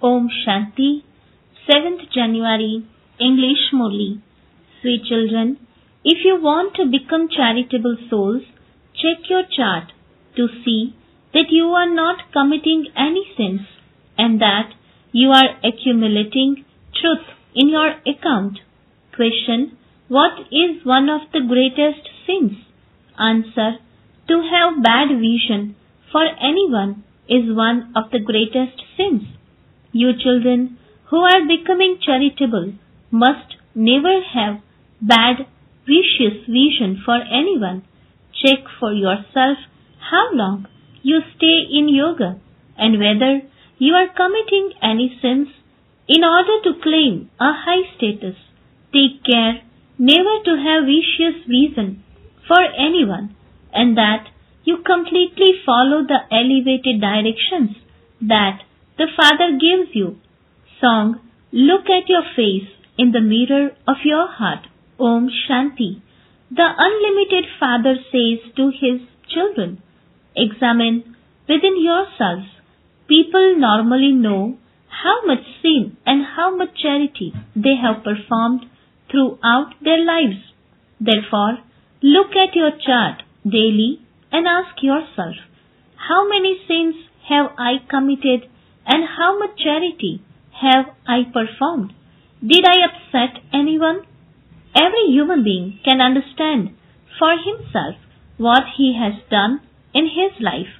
Om Shanti, 7th January, English MURLI. Sweet children, if you want to become charitable souls, check your chart to see that you are not committing any sins and that you are accumulating truth in your account. Question: what is one of the greatest sins? Answer: to have bad vision for anyone is one of the greatest sins. You children who are becoming charitable must never have bad, vicious vision for anyone. Check for yourself how long you stay in yoga and whether you are committing any sins in order to claim a high status. Take care never to have vicious vision for anyone and that you completely follow the elevated directions that the Father gives you. Song: look at your face in the mirror of your heart. Om Shanti. The unlimited Father says to his children, examine within yourselves. People normally know how much sin and how much charity they have performed throughout their lives. Therefore, look at your chart daily and ask yourself, how many sins have I committed and how much charity have I performed? Did I upset anyone? Every human being can understand for himself what he has done in his life,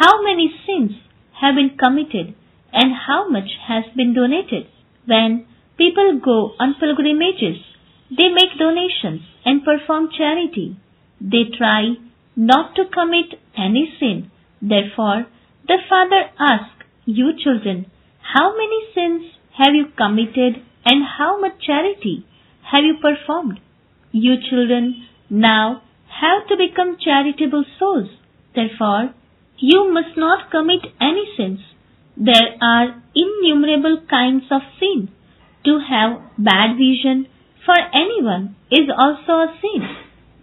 how many sins have been committed and how much has been donated. When people go on pilgrimages, they make donations and perform charity. They try not to commit any sin. Therefore, the Father asks, you children, how many sins have you committed and how much charity have you performed? You children now have to become charitable souls. Therefore, you must not commit any sins. There are innumerable kinds of sin. To have bad vision for anyone is also a sin.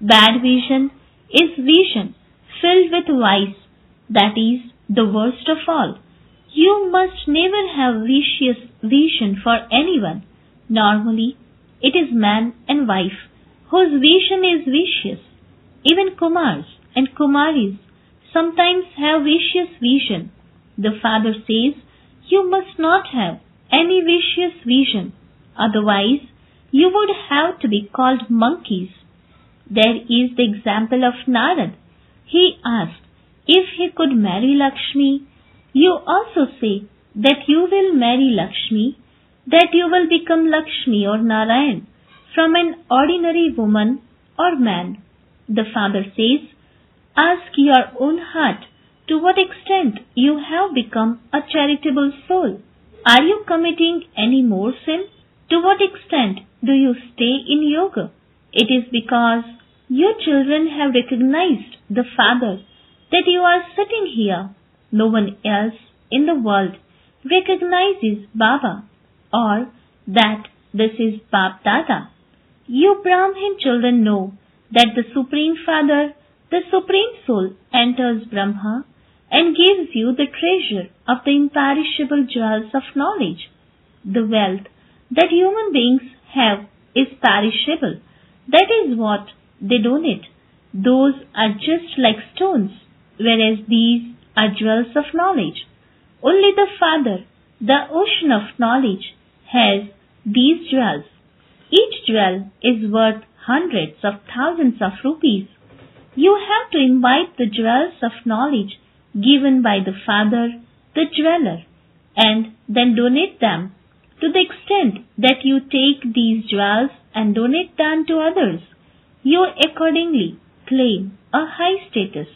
Bad vision is vision filled with vice, that is the worst of all. You must never have vicious vision for anyone. Normally, it is man and wife whose vision is vicious. Even Kumars and Kumaris sometimes have vicious vision. The Father says, you must not have any vicious vision, otherwise you would have to be called monkeys. There is the example of Narad. He asked if he could marry Lakshmi. You also say that you will marry Lakshmi, that you will become Lakshmi or Narayan from an ordinary woman or man. The Father says, ask your own heart to what extent you have become a charitable soul. Are you committing any more sin? To what extent do you stay in yoga? It is because your children have recognized the Father that you are sitting here. No one else in the world recognizes Baba or that this is Bap Dada. You Brahmin children know that the Supreme Father, the Supreme Soul, enters Brahma and gives you the treasure of the imperishable jewels of knowledge. The wealth that human beings have is perishable. That is what they donate. Those are just like stones, whereas these are jewels of knowledge. Only the Father, the ocean of knowledge, has these jewels. Each jewel is worth hundreds of thousands of rupees. You have to imbibe the jewels of knowledge given by the Father, the jeweler, and then donate them. To the extent that you take these jewels and donate them to others, you accordingly claim a high status.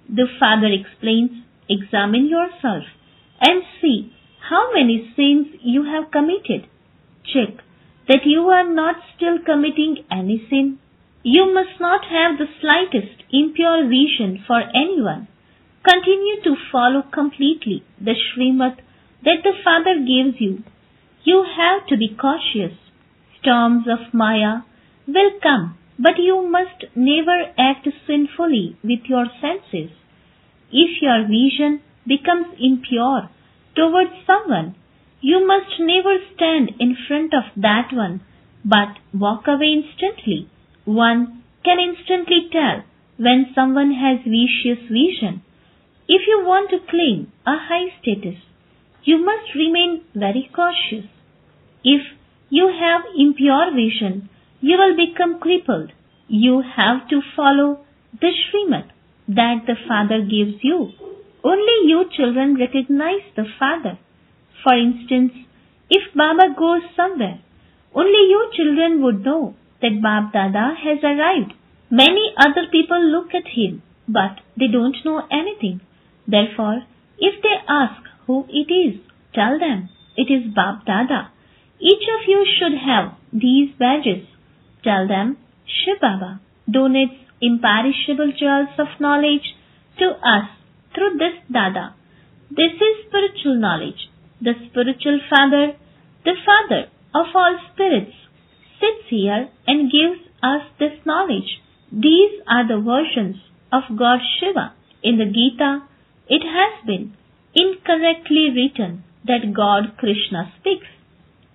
The Father explains, examine yourself and see how many sins you have committed. Check that you are not still committing any sin. You must not have the slightest impure vision for anyone. Continue to follow completely the Srimad that the Father gives you. You have to be cautious. Storms of Maya will come, but you must never act sinfully with your senses. If your vision becomes impure towards someone, You must never stand in front of that one, but walk away instantly. One can instantly tell when someone has vicious vision. If you want to claim a high status, you must remain very cautious. If you have impure vision, you will become crippled. You have to follow the Srimad that the Father gives you. Only you children recognize the Father. For instance, if Baba goes somewhere, only you children would know that Bab Dada has arrived. Many other people look at him, but they don't know anything. Therefore, if they ask who it is, tell them it is Bab Dada. Each of you should have these badges. Tell them Shiv Baba donates imperishable jewels of knowledge to us through this Dada. This is spiritual knowledge. The spiritual Father, the Father of all spirits, sits here and gives us this knowledge. These are the versions of God Shiva. In the Gita, it has been incorrectly written that God Krishna speaks.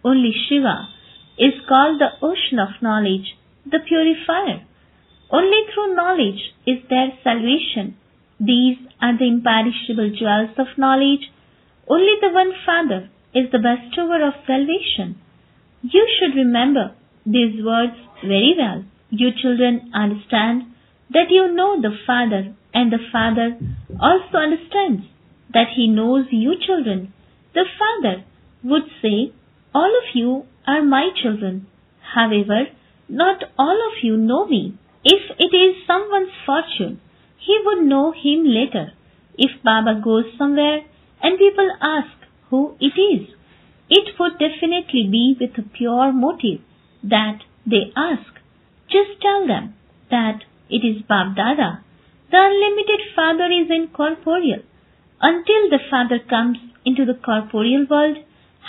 Only Shiva is called the ocean of knowledge, the purifier. Only through knowledge is there salvation. These are the imperishable jewels of knowledge. Only the one Father is the bestower of salvation. You should remember these words very well. You children understand that you know the Father, and the Father also understands that He knows you children. The Father would say, all of you are my children. However, not all of you know me. If it is someone's fortune, he would know him later. If Baba goes somewhere and people ask who it is, it would definitely be with a pure motive that they ask. Just tell them that it is Bab Dada. The unlimited Father is incorporeal. Until the Father comes into the corporeal world,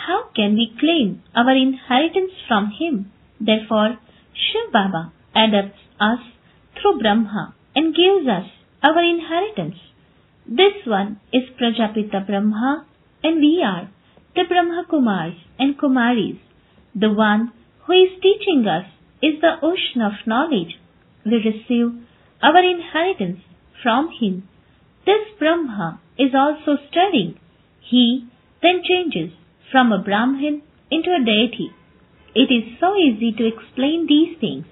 how can we claim our inheritance from Him? Therefore, Shiv Baba adopts us through Brahma and gives us our inheritance. This one is Prajapita Brahma, and we are the Brahma Kumars and Kumaris. The one who is teaching us is the ocean of knowledge. We receive our inheritance from him. This Brahma is also studying. He then changes from a Brahmin into a deity. It is so easy to explain these things.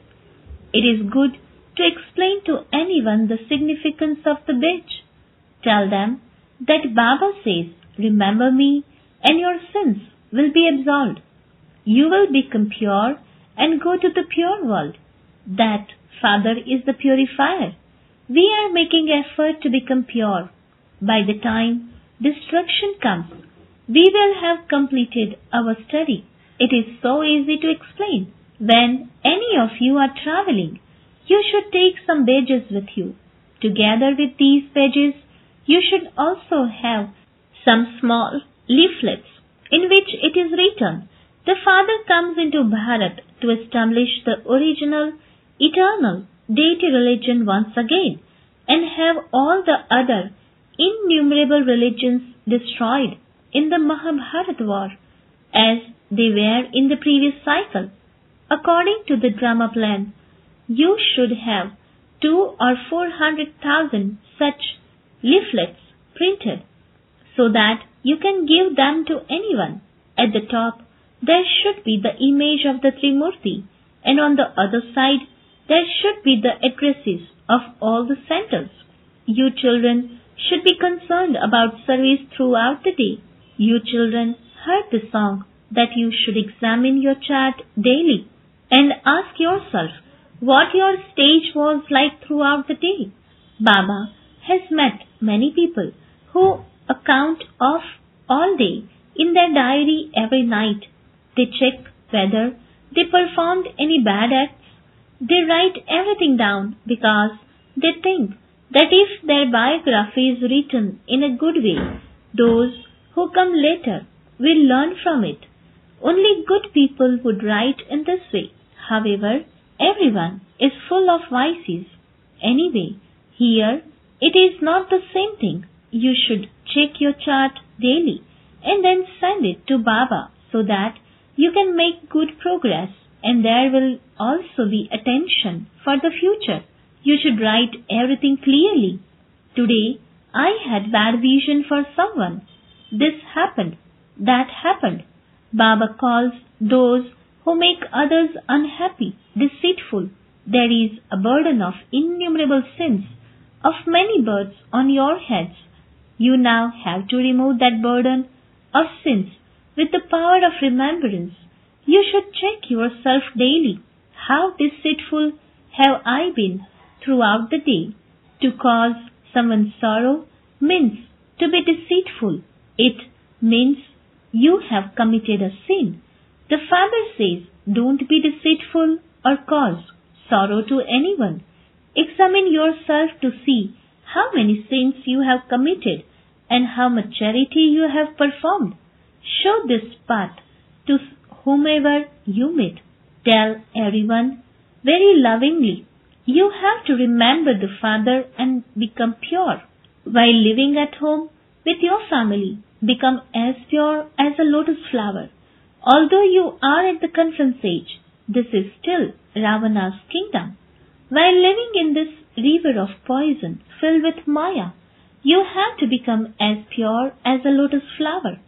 It is good to explain to anyone the significance of the bridge. Tell them that Baba says, remember me and your sins will be absolved. You will become pure and go to the pure world. That Father is the purifier. We are making effort to become pure. By the time destruction comes, we will have completed our study. It is so easy to explain. When any of you are traveling, you should take some badges with you. Together with these badges, you should also have some small leaflets in which it is written, the Father comes into Bharat to establish the original, eternal deity religion once again and have all the other innumerable religions destroyed in the Mahabharata war as they were in the previous cycle. According to the drama plan, you should have 200,000 or 400,000 such leaflets printed so that you can give them to anyone. At the top, there should be the image of the Trimurti, and on the other side, there should be the addresses of all the centers. You children should be concerned about service throughout the day. You children heard the song that you should examine your chart daily and ask yourself what your stage was like throughout the day. Baba has met many people who account of all day in their diary every night. They check whether they performed any bad acts. They write everything down because they think that if their biography is written in a good way, those who come later will learn from it. Only good people would write in this way. However, everyone is full of vices. Anyway, here it is not the same thing. You should check your chart daily and then send it to Baba so that you can make good progress, and there will also be attention for the future. You should write everything clearly. Today, I had bad vision for someone. This happened. That happened. Baba calls those who make others unhappy deceitful. There is a burden of innumerable sins of many births on your heads. You now have to remove that burden of sins with the power of remembrance. You should check yourself daily. How deceitful have I been throughout the day? To cause someone sorrow means to be deceitful. It means you have committed a sin. The Father says, don't be deceitful or cause sorrow to anyone. Examine yourself to see how many sins you have committed and how much charity you have performed. Show this path to whomever you meet. Tell everyone very lovingly. You have to remember the Father and become pure. While living at home with your family, become as pure as a lotus flower. Although you are at the conference age, this is still Ravana's kingdom. While living in this river of poison filled with Maya, you have to become as pure as a lotus flower.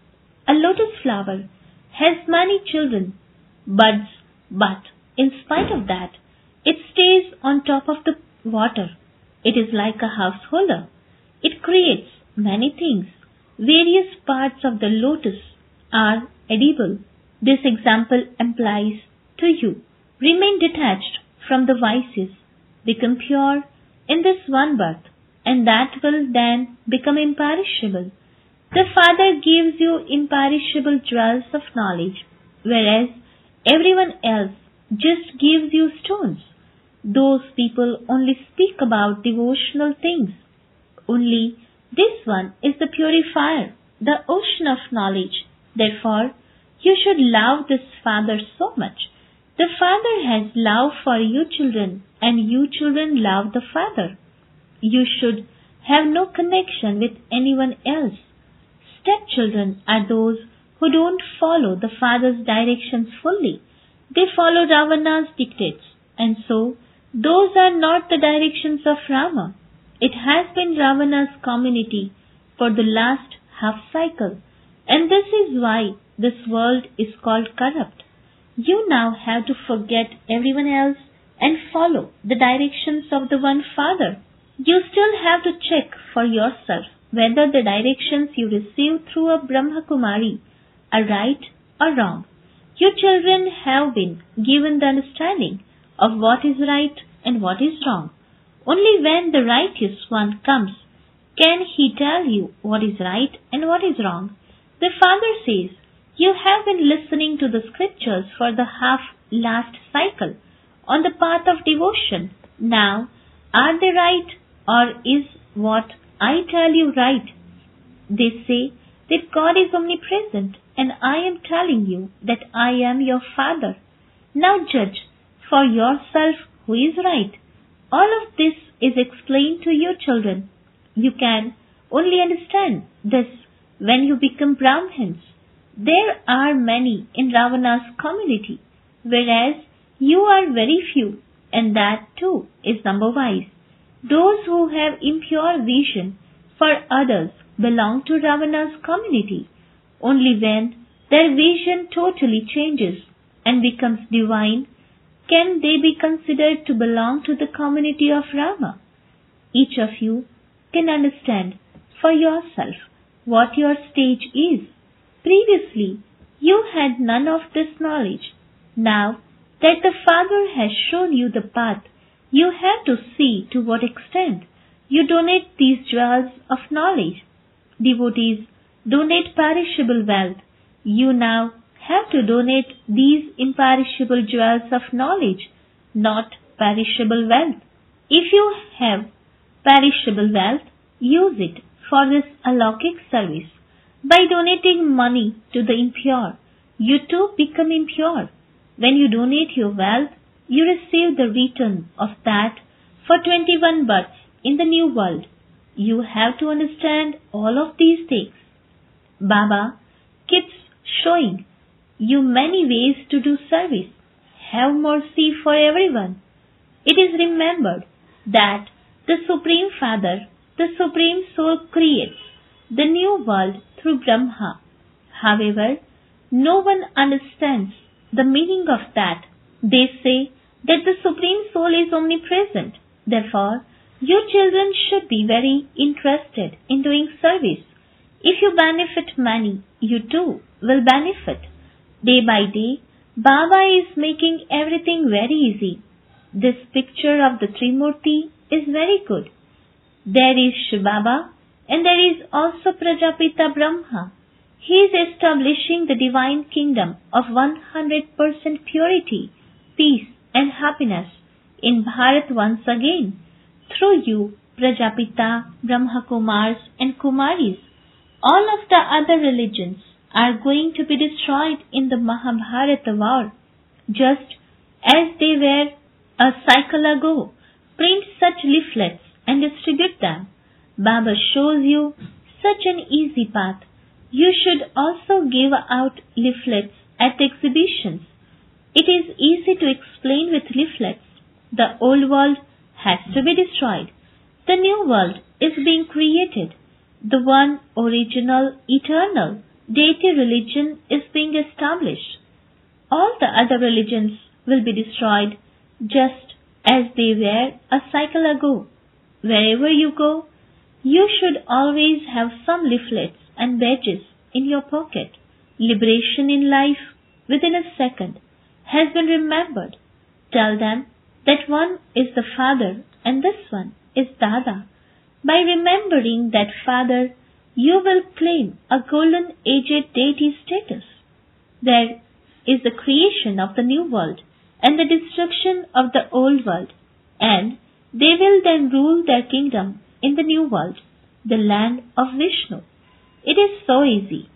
A lotus flower has many children, buds, but in spite of that, it stays on top of the water. It is like a householder. It creates many things. Various parts of the lotus are edible. This example applies to you. Remain detached from the vices. Become pure in this one birth, and that will then become imperishable. The Father gives you imperishable jewels of knowledge, whereas everyone else just gives you stones. Those people only speak about devotional things. Only this one is the purifier, the ocean of knowledge. Therefore, you should love this Father so much. The Father has love for you children, and you children love the Father. You should have no connection with anyone else. Stepchildren are those who don't follow the Father's directions fully. They follow Ravana's dictates, and so those are not the directions of Rama. It has been Ravana's community for the last half cycle, and this is why this world is called corrupt. You now have to forget everyone else and follow the directions of the one Father. You still have to check for yourself whether the directions you receive through a Brahma Kumari are right or wrong. You children have been given the understanding of what is right and what is wrong. Only when the righteous one comes can he tell you what is right and what is wrong. The Father says, you have been listening to the scriptures for the last cycle on the path of devotion. Now, are they right, or is what I tell you right? They say that God is omnipresent, and I am telling you that I am your Father. Now judge for yourself who is right. All of this is explained to your children. You can only understand this when you become Brahmins. There are many in Ravana's community, whereas you are very few, and that too is number-wise. Those who have impure vision for others belong to Ravana's community. Only when their vision totally changes and becomes divine can they be considered to belong to the community of Rama. Each of you can understand for yourself what your stage is. Previously, you had none of this knowledge. Now that the Father has shown you the path, you have to see to what extent you donate these jewels of knowledge. Devotees donate perishable wealth. You now have to donate these imperishable jewels of knowledge, not perishable wealth. If you have perishable wealth, use it for this alaukic service. By donating money to the impure, you too become impure. When you donate your wealth, you receive the return of that for 21 births in the new world. You have to understand all of these things. Baba showing you many ways to do service. Have mercy for everyone. It is remembered that the Supreme Father, the Supreme Soul creates the new world through Brahma. However, no one understands the meaning of that. They say that the Supreme Soul is omnipresent. Therefore, your children should be very interested in doing service. If you benefit many, you too will benefit. Day by day, Baba is making everything very easy. This picture of the Trimurti is very good. There is Shiv Baba and there is also Prajapita Brahma. He is establishing the divine kingdom of 100% purity, peace and happiness in Bharat once again. Through you, Prajapita, Brahma Kumars and Kumaris, all of the other religions are going to be destroyed in the Mahabharata war, just as they were a cycle ago. Print such leaflets and distribute them. Baba shows you such an easy path. You should also give out leaflets at exhibitions. It is easy to explain with leaflets. The old world has to be destroyed. The new world is being created. The one original, eternal, deity religion is being established. All the other religions will be destroyed just as they were a cycle ago. Wherever you go, you should always have some leaflets and badges in your pocket. Liberation in life within a second has been remembered. Tell them that one is the Father and this one is Dada. By remembering that Father, you will claim a golden aged deity status. There is the creation of the new world and the destruction of the old world, and they will then rule their kingdom in the new world, the land of Vishnu. It is so easy.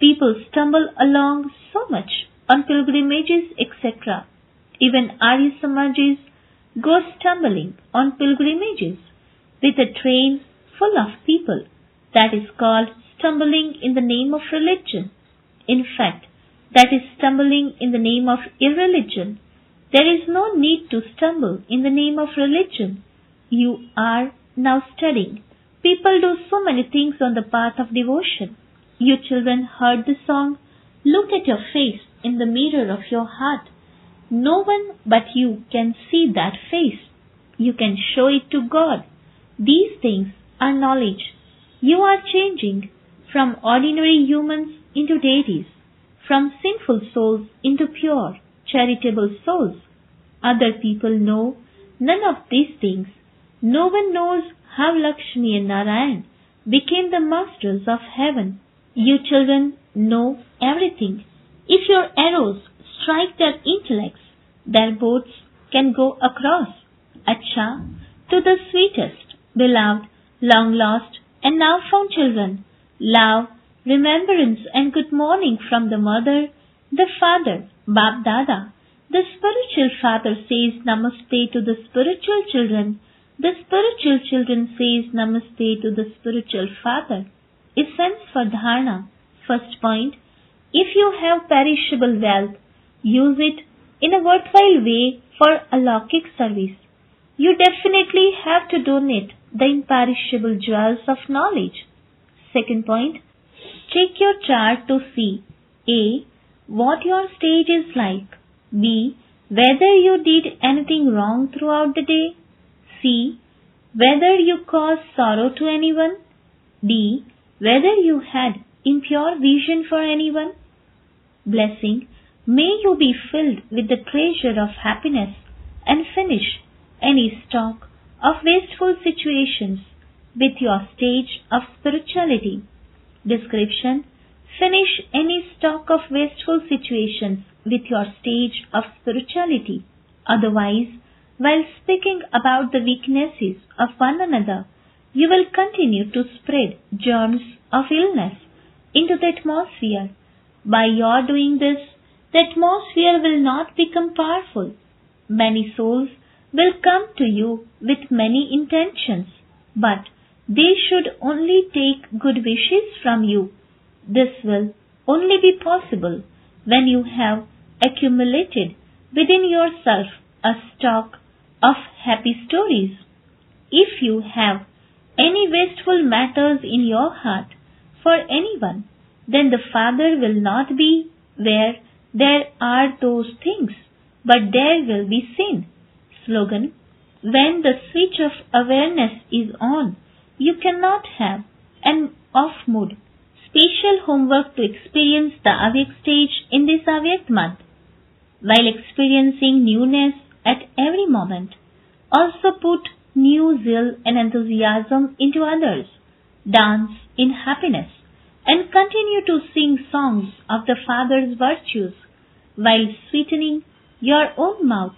People stumble along so much on pilgrimages, etc. Even Arya Samajis go stumbling on pilgrimages with a train full of people. That is called stumbling in the name of religion. In fact, that is stumbling in the name of irreligion. There is no need to stumble in the name of religion. You are now studying. People do so many things on the path of devotion. You children heard the song, "Look at your face in the mirror of your heart." No one but you can see that face. You can show it to God. These things are knowledge. You are changing from ordinary humans into deities, from sinful souls into pure, charitable souls. Other people know none of these things. No one knows how Lakshmi and Narayan became the masters of heaven. You children know everything. If your arrows strike their intellects, their boats can go across. Acha, to the sweetest, beloved, long lost, and now found children, love, remembrance and good morning from the mother, the father, Bab Dada. The spiritual father says namaste to the spiritual children. The spiritual children says namaste to the spiritual father. Essence for dharana. First point, if you have perishable wealth, use it in a worthwhile way for alaukic service. You definitely have to donate the imperishable jewels of knowledge. Second point, check your chart to see A. What your stage is like. B. Whether you did anything wrong throughout the day. C. Whether you caused sorrow to anyone. D. Whether you had impure vision for anyone. Blessing, may you be filled with the treasure of happiness and finish any stock of wasteful situations with your stage of spirituality. Description, finish any stock of wasteful situations with your stage of spirituality. Otherwise, while speaking about the weaknesses of one another, you will continue to spread germs of illness into the atmosphere. By your doing this, the atmosphere will not become powerful. Many souls will come to you with many intentions, but they should only take good wishes from you. This will only be possible when you have accumulated within yourself a stock of happy stories. If you have any wasteful matters in your heart for anyone, then the Father will not be where there are those things, but there will be sin. Slogan: when the switch of awareness is on, you cannot have an off mood. Special homework to experience the awake stage in this awake month. While experiencing newness at every moment, also put new zeal and enthusiasm into others. Dance in happiness and continue to sing songs of the Father's virtues while sweetening your own mouth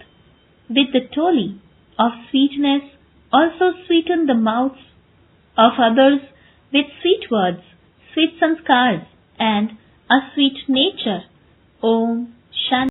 with the toli of sweetness. Also sweeten the mouths of others with sweet words, sweet sanskars, and a sweet nature. Om Shanti.